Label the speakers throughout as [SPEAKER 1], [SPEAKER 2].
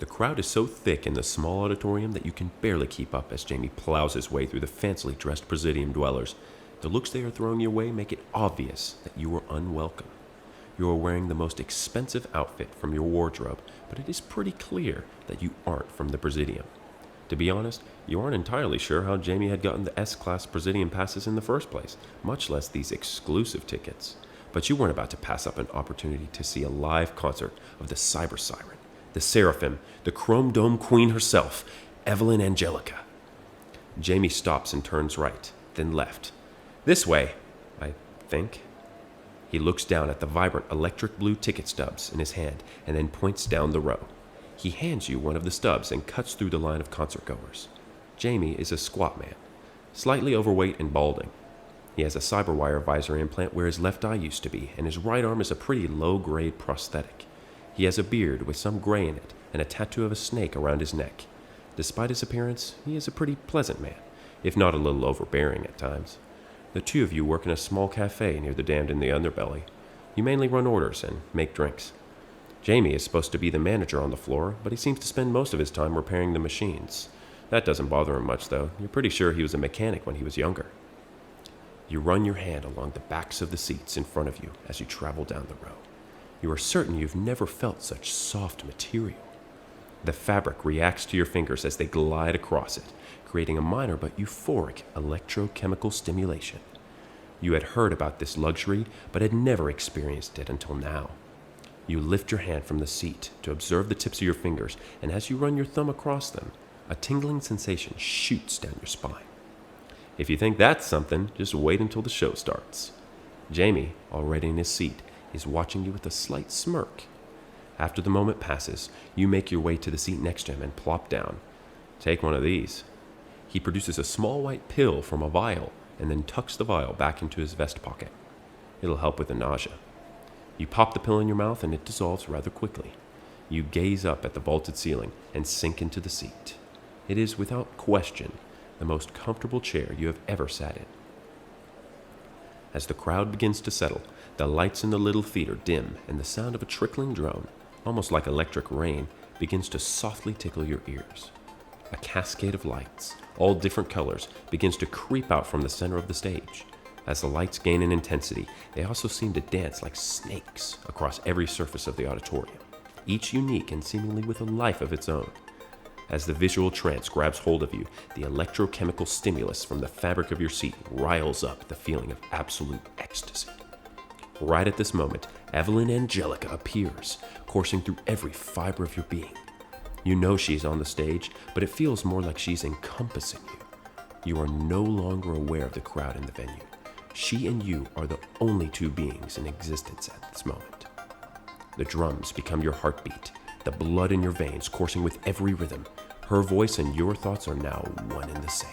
[SPEAKER 1] The crowd is so thick in the small auditorium that you can barely keep up as Jamie plows his way through the fancily dressed Presidium dwellers. The looks they are throwing your way make it obvious that you are unwelcome. You are wearing the most expensive outfit from your wardrobe, but it is pretty clear that you aren't from the Presidium. To be honest, you aren't entirely sure how Jamie had gotten the S-class Presidium passes in the first place, much less these exclusive tickets. But you weren't about to pass up an opportunity to see a live concert of the Cyber Siren, the Seraphim, the Chrome Dome Queen herself, Evelyn Angelica. Jamie stops and turns right, then left. This way, I think. He looks down at the vibrant electric blue ticket stubs in his hand and then points down the row. He hands you one of the stubs and cuts through the line of concertgoers. Jamie is a squat man, slightly overweight and balding. He has a cyberwire visor implant where his left eye used to be, and his right arm is a pretty low-grade prosthetic. He has a beard with some gray in it and a tattoo of a snake around his neck. Despite his appearance, he is a pretty pleasant man, if not a little overbearing at times. The two of you work in a small cafe near the Damned in the Underbelly. You mainly run orders and make drinks. Jamie is supposed to be the manager on the floor, but he seems to spend most of his time repairing the machines. That doesn't bother him much, though. You're pretty sure he was a mechanic when he was younger. You run your hand along the backs of the seats in front of you as you travel down the row. You are certain you've never felt such soft material. The fabric reacts to your fingers as they glide across it, creating a minor but euphoric electrochemical stimulation. You had heard about this luxury, but had never experienced it until now. You lift your hand from the seat to observe the tips of your fingers, and as you run your thumb across them, a tingling sensation shoots down your spine. If you think that's something, just wait until the show starts. Jamie, already in his seat, is watching you with a slight smirk. After the moment passes, you make your way to the seat next to him and plop down. Take one of these. He produces a small white pill from a vial and then tucks the vial back into his vest pocket. It'll help with the nausea. You pop the pill in your mouth and it dissolves rather quickly. You gaze up at the vaulted ceiling and sink into the seat. It is, without question, the most comfortable chair you have ever sat in. As the crowd begins to settle, the lights in the little theater dim and the sound of a trickling drone, almost like electric rain, begins to softly tickle your ears. A cascade of lights, all different colors, begins to creep out from the center of the stage. As the lights gain in intensity, they also seem to dance like snakes across every surface of the auditorium, each unique and seemingly with a life of its own. As the visual trance grabs hold of you, the electrochemical stimulus from the fabric of your seat riles up the feeling of absolute ecstasy. Right at this moment, Evelyn Angelica appears, coursing through every fiber of your being. You know she's on the stage, but it feels more like she's encompassing you. You are no longer aware of the crowd in the venue. She and you are the only two beings in existence at this moment. The drums become your heartbeat, the blood in your veins coursing with every rhythm. Her voice and your thoughts are now one and the same.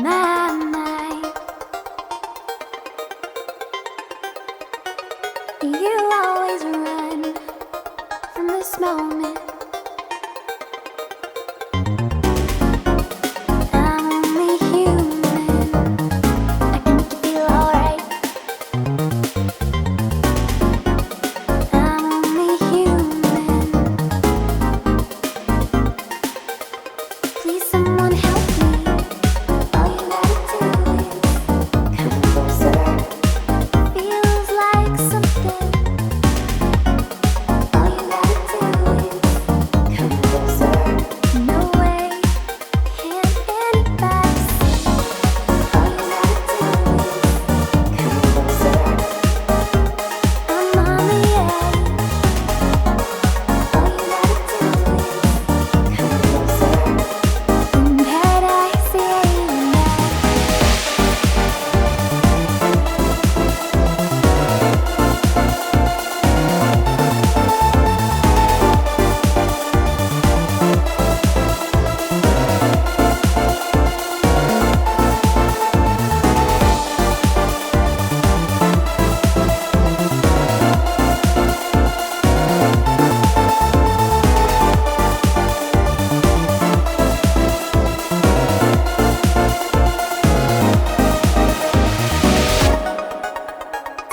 [SPEAKER 2] my mind. You always run from this moment. I'm only human. I can make you feel alright. I'm only human. Please, someone help me. All you gotta do is come closer. Feels like something. All you gotta do is come closer. No way can anybody see. All you gotta do is come closer. I'm on the edge. All you gotta do is come closer. In paradise, yeah, you know.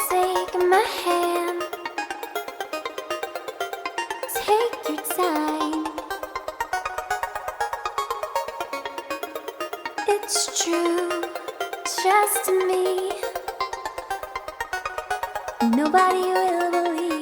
[SPEAKER 2] Take my hand, take your time. It's true, just me. Nobody will believe.